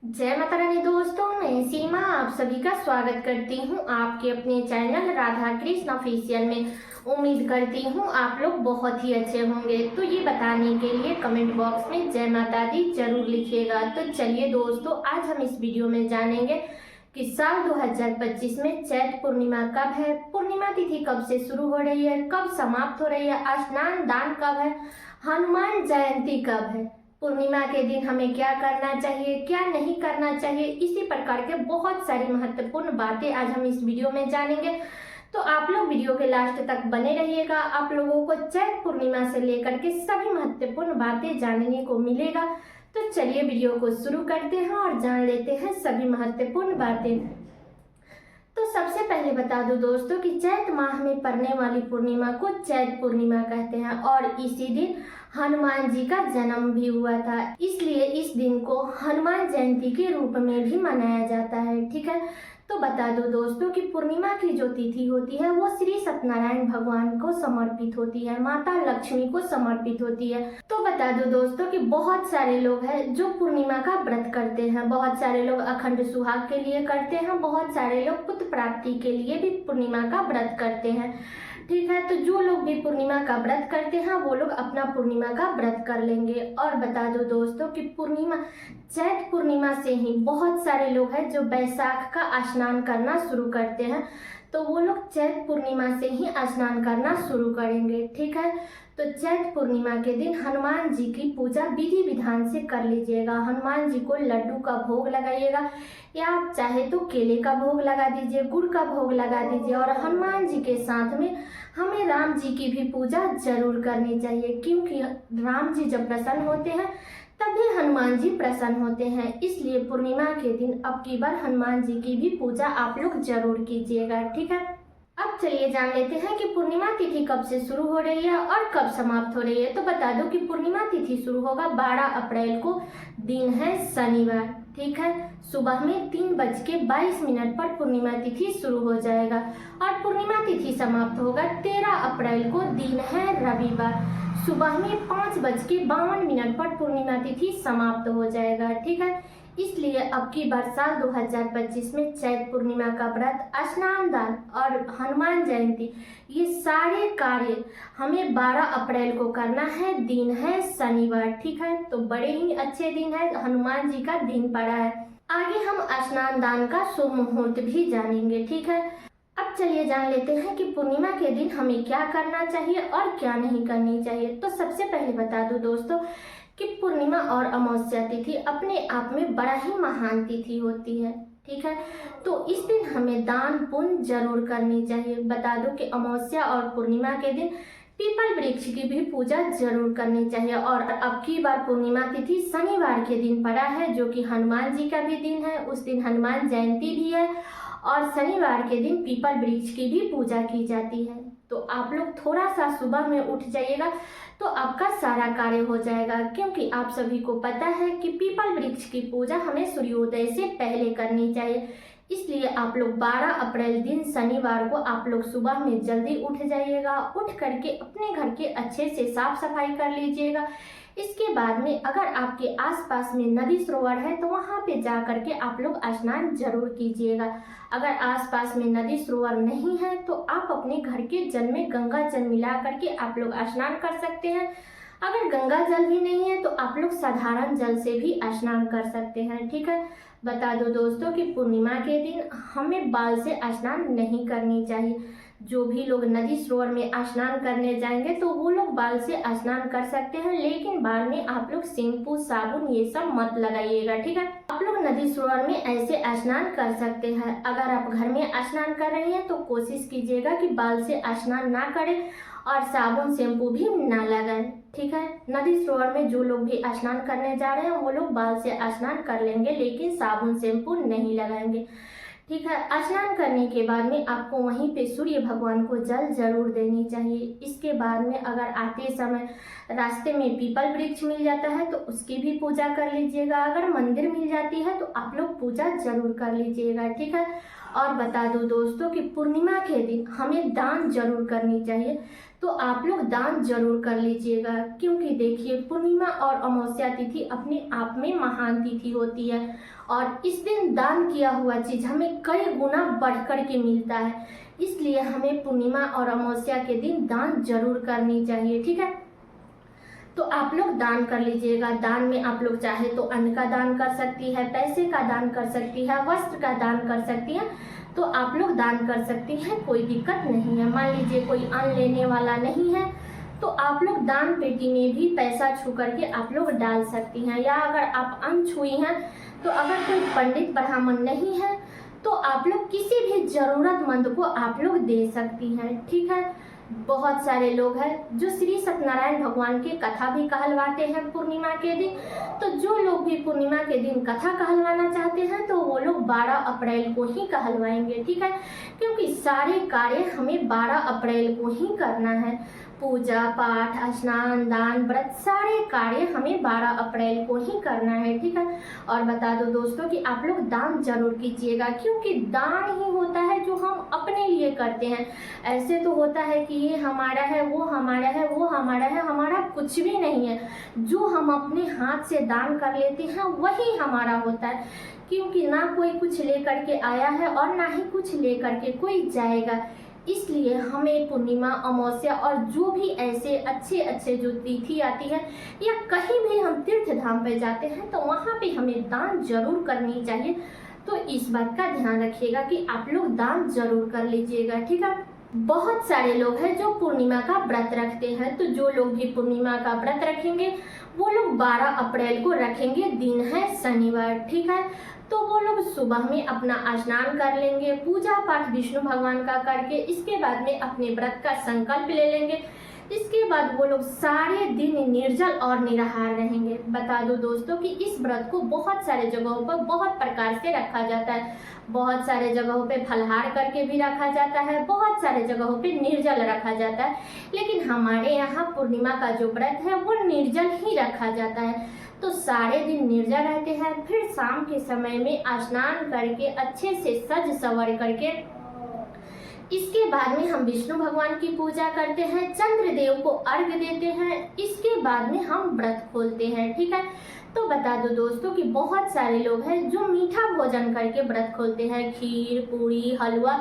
जय माता रानी दोस्तों, मैं सीमा आप सभी का स्वागत करती हूँ आपके अपने चैनल राधा कृष्ण ऑफिशियल में। उम्मीद करती हूँ आप लोग बहुत ही अच्छे होंगे। तो ये बताने के लिए कमेंट बॉक्स में जय माता दी जरूर लिखिएगा। तो चलिए दोस्तों, आज हम इस वीडियो में जानेंगे कि साल 2025 में चैत्र पूर्णिमा कब है, पूर्णिमा तिथि कब से शुरू हो रही है, कब समाप्त हो रही है, स्नान दान कब है, हनुमान जयंती कब है, पूर्णिमा के दिन हमें क्या करना चाहिए, क्या नहीं करना चाहिए, इसी प्रकार के बहुत सारी महत्वपूर्ण बातें आज हम इस वीडियो में जानेंगे। तो आप लोग वीडियो के लास्ट तक बने रहिएगा। आप लोगों को चैत्र पूर्णिमा से लेकर के सभी महत्वपूर्ण बातें जानने को मिलेगा। तो चलिए वीडियो को शुरू करते हैं और जान लेते हैं सभी महत्वपूर्ण बातें। तो सबसे पहले बता दूं दोस्तों कि चैत्र माह में पड़ने वाली पूर्णिमा को चैत्र पूर्णिमा कहते हैं और इसी दिन हनुमान जी का जन्म भी हुआ था, इसलिए इस दिन को हनुमान जयंती के रूप में भी मनाया जाता है। ठीक है, तो बता दो दोस्तों कि पूर्णिमा की जो तिथि होती है वो श्री सत्यनारायण भगवान को समर्पित होती है, माता लक्ष्मी को समर्पित होती है। तो बता दो दोस्तों कि बहुत सारे लोग हैं जो पूर्णिमा का व्रत करते हैं, बहुत सारे लोग अखंड सुहाग के लिए करते हैं, बहुत सारे लोग पुत्र प्राप्ति के लिए भी पूर्णिमा का व्रत करते हैं। ठीक है, तो जो लोग भी पूर्णिमा का व्रत करते हैं वो लोग अपना पूर्णिमा का व्रत कर लेंगे। और बता दो दोस्तों कि पूर्णिमा चैत्र पूर्णिमा से ही बहुत सारे लोग हैं जो बैसाख का स्नान करना शुरू करते हैं, तो वो लोग चैत्र पूर्णिमा से ही स्नान करना शुरू करेंगे। ठीक है, तो चैत्र पूर्णिमा के दिन हनुमान जी की पूजा विधि विधान से कर लीजिएगा। हनुमान जी को लड्डू का भोग लगाइएगा या आप चाहे तो केले का भोग लगा दीजिए, गुड़ का भोग लगा दीजिए। और हनुमान जी के साथ में हमें राम जी की भी पूजा जरूर करनी चाहिए, क्योंकि राम जी जब प्रसन्न होते हैं तभी हनुमान जी प्रसन्न होते हैं। इसलिए पूर्णिमा के दिन अब की बार हनुमान जी की भी पूजा आप लोग जरूर कीजिएगा। ठीक है, अब चलिए जान लेते हैं कि पूर्णिमा तिथि कब से शुरू हो रही है और कब समाप्त हो रही है। तो बता दो कि पूर्णिमा तिथि शुरू होगा 12 अप्रैल को, दिन है शनिवार। ठीक है, सुबह में 3:22 पर पूर्णिमा तिथि शुरू हो जाएगा और पूर्णिमा तिथि समाप्त होगा 13 अप्रैल को, दिन है रविवार। सुबह में 5:52 पर पूर्णिमा तिथि समाप्त हो जाएगा। ठीक है, इसलिए अब की बार साल 2025 में चैत्र पूर्णिमा का व्रत, स्नान दान और हनुमान जयंती ये सारे कार्य हमें 12 अप्रैल को करना है, दिन है शनिवार। ठीक है, तो बड़े ही अच्छे दिन है, हनुमान जी का दिन पड़ा है। आगे हम स्नान दान का शुभ मुहूर्त भी जानेंगे। ठीक है, अब चलिए जान लेते हैं कि पूर्णिमा के दिन हमें क्या करना चाहिए और क्या नहीं करनी चाहिए। तो सबसे पहले बता दूं दोस्तों कि पूर्णिमा और अमावस्या तिथि अपने आप में बड़ा ही महान तिथि होती है। ठीक है, तो इस दिन हमें दान पुण्य जरूर करनी चाहिए। बता दो कि अमावस्या और पूर्णिमा के दिन पीपल वृक्ष की भी पूजा जरूर करनी चाहिए। और अब की बार पूर्णिमा तिथि शनिवार के दिन पड़ा है, जो कि हनुमान जी का भी दिन है, उस दिन हनुमान जयंती भी है और शनिवार के दिन पीपल वृक्ष की भी पूजा की जाती है। तो आप लोग थोड़ा सा सुबह में उठ जाइएगा तो आपका सारा कार्य हो जाएगा, क्योंकि आप सभी को पता है कि पीपल वृक्ष की पूजा हमें सूर्योदय से पहले करनी चाहिए। इसलिए आप लोग 12 अप्रैल दिन शनिवार को आप लोग सुबह में जल्दी उठ जाइएगा। उठ करके अपने घर के अच्छे से साफ सफाई कर लीजिएगा। इसके बाद में अगर आपके आसपास में नदी सरोवर है तो वहाँ पे जा करके आप लोग स्नान जरूर कीजिएगा। अगर आसपास में नदी सरोवर नहीं है तो आप अपने घर के जल में गंगा जल मिला करके आप लोग स्नान कर सकते हैं। अगर गंगा जल भी नहीं है तो आप लोग साधारण जल से भी स्नान कर सकते हैं। ठीक है, बता दो दोस्तों कि पूर्णिमा के दिन हमें बाल से स्नान नहीं करनी चाहिए। जो भी लोग नदी सरोवर में स्नान करने जाएंगे तो वो लोग बाल से स्नान कर सकते हैं, लेकिन बाल में आप लोग शैम्पू साबुन ये सब मत लगाइएगा। ठीक है, आप लोग नदी सरोवर में ऐसे स्नान कर सकते हैं। अगर आप घर में स्नान कर रहे हैं तो कोशिश कीजिएगा कि बाल से स्नान ना करें और साबुन शैम्पू भी ना लगाएं। ठीक है, नदी सरोवर में जो लोग भी स्नान करने जा रहे हैं वो लोग बाल से स्नान कर लेंगे, लेकिन साबुन शैम्पू नहीं लगाएंगे। ठीक है, स्नान करने के बाद में आपको वहीं पे सूर्य भगवान को जल जरूर देनी चाहिए। इसके बाद में अगर आते समय रास्ते में पीपल वृक्ष मिल जाता है तो उसकी भी पूजा कर लीजिएगा। अगर मंदिर मिल जाती है तो आप लोग पूजा जरूर कर लीजिएगा। ठीक है, और बता दूं दोस्तों कि पूर्णिमा के दिन हमें दान जरूर करनी चाहिए, तो आप लोग दान जरूर कर लीजिएगा, क्योंकि देखिए पूर्णिमा और अमावस्या तिथि अपने आप में महान तिथि होती है और इस दिन दान किया हुआ चीज हमें कई गुना बढ़कर के मिलता है। इसलिए हमें पूर्णिमा और अमावस्या के दिन दान जरूर करनी चाहिए, ठीक है। तो आप लोग दान कर लीजिएगा। दान में आप लोग चाहे तो अन्न का दान कर सकती है, पैसे का दान कर सकती है, वस्त्र का दान कर सकती है, तो आप लोग दान कर सकती हैं, कोई दिक्कत नहीं है। मान लीजिए कोई अन्न लेने वाला नहीं है तो आप लोग दान पेटी में भी पैसा छू करके आप लोग डाल सकती हैं, या अगर आप अन्न छुई हैं तो अगर कोई पंडित ब्राह्मण नहीं है तो आप लोग किसी भी जरूरतमंद को आप लोग दे सकती हैं, ठीक है। बहुत सारे लोग हैं जो श्री सत्यनारायण भगवान की कथा भी कहलवाते हैं पूर्णिमा के दिन, तो जो लोग भी पूर्णिमा के दिन कथा कहलवाना चाहते हैं तो वो लोग 12 अप्रैल को ही कहलवाएंगे, ठीक है, क्योंकि सारे कार्य हमें 12 अप्रैल को ही करना है। पूजा पाठ, स्नान, दान, व्रत सारे कार्य हमें 12 अप्रैल को ही करना है, ठीक है। और बता दो दोस्तों कि आप लोग दान जरूर कीजिएगा, क्योंकि दान ही होता है जो हम अपने लिए करते हैं। ऐसे तो होता है कि ये हमारा है, वो हमारा है, वो हमारा है, हमारा कुछ भी नहीं है। जो हम अपने हाथ से दान कर लेते हैं वही हमारा होता है, क्योंकि ना कोई कुछ लेकर के आया है और ना ही कुछ लेकर के कोई जाएगा। इसलिए हमें पूर्णिमा, अमावस्या और जो भी ऐसे अच्छे अच्छे जो तिथि आती है या कहीं भी हम तीर्थ धाम पे जाते हैं तो वहाँ पे हमें दान जरूर करनी चाहिए। तो इस बात का ध्यान रखिएगा कि आप लोग दान जरूर कर लीजिएगा, ठीक है। बहुत सारे लोग हैं जो पूर्णिमा का व्रत रखते हैं, तो जो लोग भी पूर्णिमा का व्रत रखेंगे वो लोग 12 अप्रैल को रखेंगे, दिन है शनिवार, ठीक है। तो वो लोग सुबह में अपना स्नान कर लेंगे, पूजा पाठ विष्णु भगवान का करके इसके बाद में अपने व्रत का संकल्प ले लेंगे। इसके बाद वो लोग सारे दिन निर्जल और निराहार रहेंगे। बता दो दोस्तों कि इस व्रत को बहुत सारे जगहों पर बहुत प्रकार से रखा जाता है। बहुत सारे जगहों पे फलाहार करके भी रखा जाता है, बहुत सारे जगहों पे निर्जल रखा जाता है, लेकिन हमारे यहाँ पूर्णिमा का जो व्रत है वो निर्जल ही रखा जाता है। तो सारे दिन निर्जल रहते हैं, फिर शाम के समय में स्नान करके अच्छे से सज संवर करके इसके बाद में हम विष्णु भगवान की पूजा करते हैं, चंद्रदेव को अर्घ्य देते हैं, इसके बाद में हम व्रत खोलते हैं, ठीक है। तो बता दो दोस्तों कि बहुत सारे लोग हैं जो मीठा भोजन करके व्रत खोलते हैं, खीर, पूरी, हलवा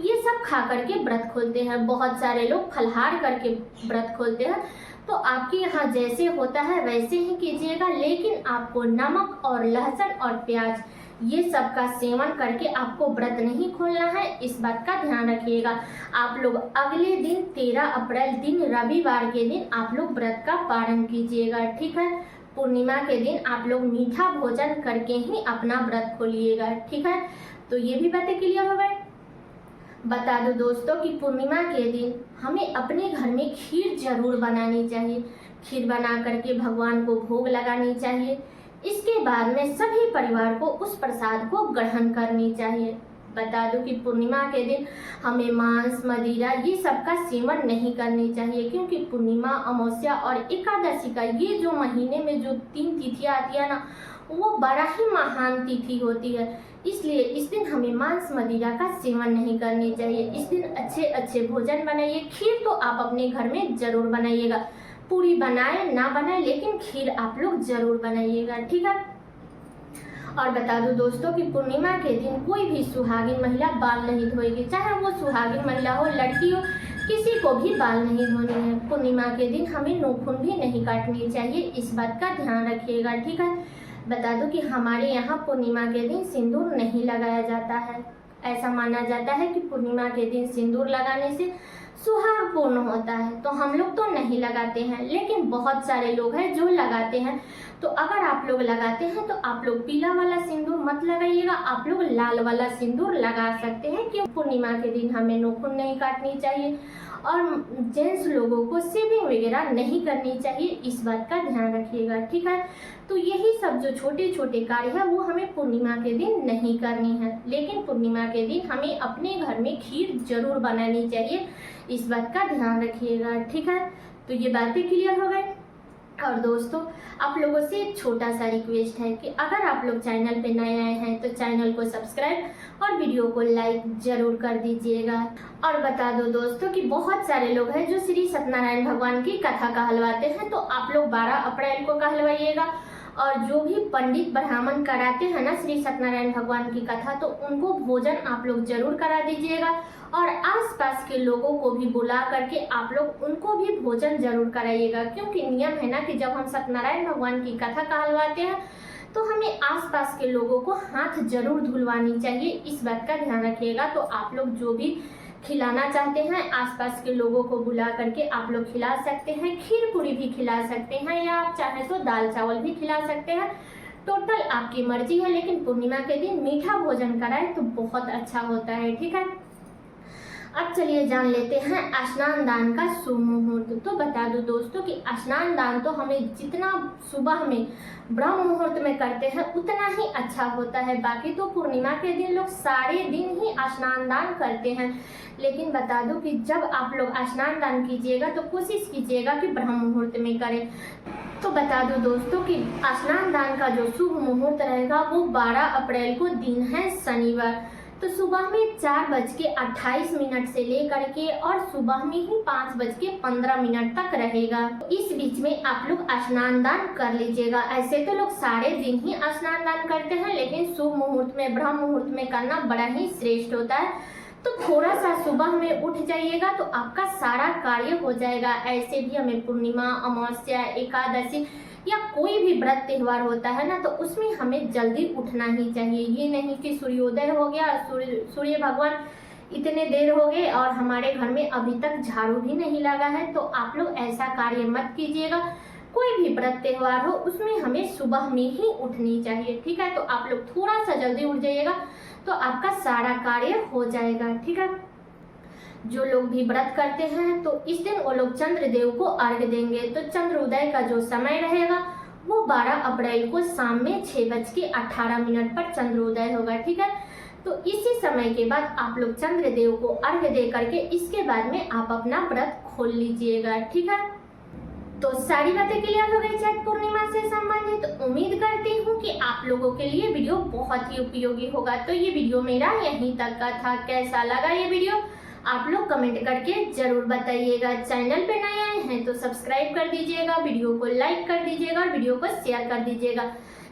ये सब खा करके व्रत खोलते हैं। बहुत सारे लोग फलाहार करके व्रत खोलते हैं। तो आपके यहाँ जैसे होता है वैसे ही कीजिएगा, लेकिन आपको नमक और लहसुन और प्याज ये सब का सेवन करके आपको व्रत नहीं खोलना है, इस बात का ध्यान रखिएगा। आप लोग अगले दिन 13 अप्रैल दिन रविवार के दिन आप लोग व्रत का पारण कीजिएगा, ठीक है। पूर्णिमा के दिन आप लोग मीठा भोजन करके ही अपना व्रत खोलिएगा, ठीक है। तो ये भी बातें क्लियर हो गए। बता दो दोस्तों कि पूर्णिमा के दिन हमें अपने घर में खीर जरूर बनानी चाहिए। खीर बना करके भगवान को भोग लगानी चाहिए। इसके बाद में सभी परिवार को उस प्रसाद को ग्रहण करनी चाहिए। बता दूं कि पूर्णिमा के दिन हमें मांस, मदिरा ये सब का सेवन नहीं करनी चाहिए, क्योंकि पूर्णिमा, अमावस्या और एकादशी का ये जो महीने में जो 3 तिथियां आती है ना, वो बड़ा ही महान तिथि होती है। इसलिए इस दिन हमें मांस, मदिरा का सेवन नहीं करनी चाहिए। इस दिन अच्छे अच्छे भोजन बनाइए। खीर तो आप अपने घर में जरूर बनाइएगा, पूरी बनाए ना बनाए लेकिन खीर आप लोग जरूर बनाइएगा, ठीक है। और बता दूं दोस्तों कि पूर्णिमा के दिन कोई भी सुहागिन महिला बाल नहीं धोएगी, चाहे वो सुहागिन महिला हो, लड़की हो, किसी को भी बाल नहीं धोने हैं। पूर्णिमा के दिन हमें नाखून भी नहीं काटनी चाहिए, इस बात का ध्यान रखिएगा, ठीक है। बता दूं कि हमारे यहाँ पूर्णिमा के दिन सिंदूर नहीं लगाया जाता है। ऐसा माना जाता है कि पूर्णिमा के दिन सिंदूर लगाने से सुहाग पूर्ण होता है, तो हम लोग तो नहीं लगाते हैं, लेकिन बहुत सारे लोग हैं जो लगाते हैं। तो अगर आप लोग लगाते हैं तो आप लोग पीला वाला सिंदूर मत लगाइएगा, आप लोग लाल वाला सिंदूर लगा सकते हैं, क्योंकि पूर्णिमा के दिन हमें नाखून नहीं काटनी चाहिए और जेंट्स लोगों को शेविंग वगैरह नहीं करनी चाहिए, इस बात का ध्यान रखिएगा, ठीक है। तो यही सब जो छोटे छोटे कार्य है वो हमें पूर्णिमा के दिन नहीं करनी है, लेकिन पूर्णिमा के दिन हमें अपने घर में खीर जरूर बनानी चाहिए, इस बात का ध्यान रखिएगा, ठीक है। तो ये बातें क्लियर हो गए। और दोस्तों, आप लोगों से एक छोटा सा रिक्वेस्ट है कि अगर आप लोग चैनल पे नए आए हैं तो चैनल को सब्सक्राइब और वीडियो को लाइक जरूर कर दीजिएगा। और बता दो दोस्तों कि बहुत सारे लोग हैं जो श्री सत्यनारायण भगवान की कथा कहलवाते हैं, तो आप लोग 12 अप्रैल को कहलवाइएगा। और जो भी पंडित ब्राह्मण कराते हैं ना श्री सत्यनारायण भगवान की कथा, तो उनको भोजन आप लोग जरूर करा दीजिएगा। और आसपास के लोगों को भी बुला करके आप लोग उनको भी भोजन जरूर कराइएगा, क्योंकि नियम है ना कि जब हम सत्यनारायण भगवान की कथा कहलवाते हैं तो हमें आसपास के लोगों को हाथ जरूर धुलवानी चाहिए। इस बात का ध्यान रखिएगा। तो आप लोग जो भी खिलाना चाहते हैं आसपास के लोगों को बुला करके आप लोग खिला सकते हैं। खीर पूरी भी खिला सकते हैं, या आप चाहे तो दाल चावल भी खिला सकते हैं। टोटल आपकी मर्जी है, लेकिन पूर्णिमा के दिन मीठा भोजन कराए तो बहुत अच्छा होता है। ठीक है, अब चलिए जान लेते हैं स्नान दान का शुभ मुहूर्त। तो बता दूं दोस्तों कि स्नान दान तो हमें जितना सुबह में ब्रह्म मुहूर्त में करते हैं उतना ही अच्छा होता है। बाकी तो पूर्णिमा के दिन लोग सारे दिन ही स्नान दान करते हैं, लेकिन बता दूं कि जब आप लोग स्नान दान कीजिएगा तो कोशिश कीजिएगा कि ब्रह्म मुहूर्त में करें। तो बता दूं दोस्तों कि स्नान दान का जो शुभ मुहूर्त रहेगा वो 12 अप्रैल को दिन है शनिवार। तो सुबह में 4:28 से लेकर के और सुबह में ही 5:15 तक रहेगा। इस बीच में आप लोग स्नान दान कर लीजिएगा। ऐसे तो लोग सारे दिन ही स्नान दान करते हैं, लेकिन शुभ मुहूर्त में ब्रह्म मुहूर्त में करना बड़ा ही श्रेष्ठ होता है। तो थोड़ा सा सुबह में उठ जाइएगा तो आपका सारा कार्य हो जाएगा। ऐसे भी हमें पूर्णिमा, अमावस्या, एकादशी या कोई भी व्रत त्योहार होता है ना, तो उसमें हमें जल्दी उठना ही चाहिए। ये नहीं कि सूर्योदय हो गया, सूर्य भगवान इतने देर हो गए और हमारे घर में अभी तक झाड़ू भी नहीं लगा है, तो आप लोग ऐसा कार्य मत कीजिएगा। कोई भी व्रत त्योहार हो उसमें हमें सुबह में ही उठनी चाहिए। ठीक है, तो आप लोग थोड़ा सा जल्दी उठ जाइएगा तो आपका सारा कार्य हो जाएगा। ठीक है, जो लोग भी व्रत करते हैं तो इस दिन वो लोग चंद्रदेव को अर्घ्य देंगे। तो चंद्रोदय का जो समय रहेगा वो 12 अप्रैल को शाम में 6:18 पर चंद्रोदय होगा। ठीक है, तो इसी समय के बाद आप लोग चंद्रदेव को अर्घ्य दे करके इसके बाद में आप अपना व्रत खोल लीजिएगा। ठीक है, तो सारी बातें क्लियर हो गई चैत पूर्णिमा से संबंधित। तो उम्मीद करती हूँ कि आप लोगों के लिए वीडियो बहुत ही उपयोगी होगा। तो ये वीडियो मेरा यहीं तक का था। कैसा लगा ये वीडियो आप लोग कमेंट करके जरूर बताइएगा। चैनल पे नए आए हैं तो सब्सक्राइब कर दीजिएगा, वीडियो को लाइक कर दीजिएगा और वीडियो को शेयर कर दीजिएगा,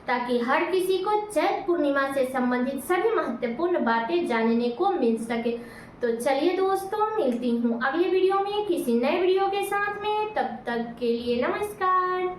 ताकि हर किसी को चैत पूर्णिमा से संबंधित सभी महत्वपूर्ण बातें जानने को मिल सके। तो चलिए दोस्तों, मिलती हूँ अगले वीडियो में किसी नए वीडियो के साथ में। तब तक के लिए नमस्कार।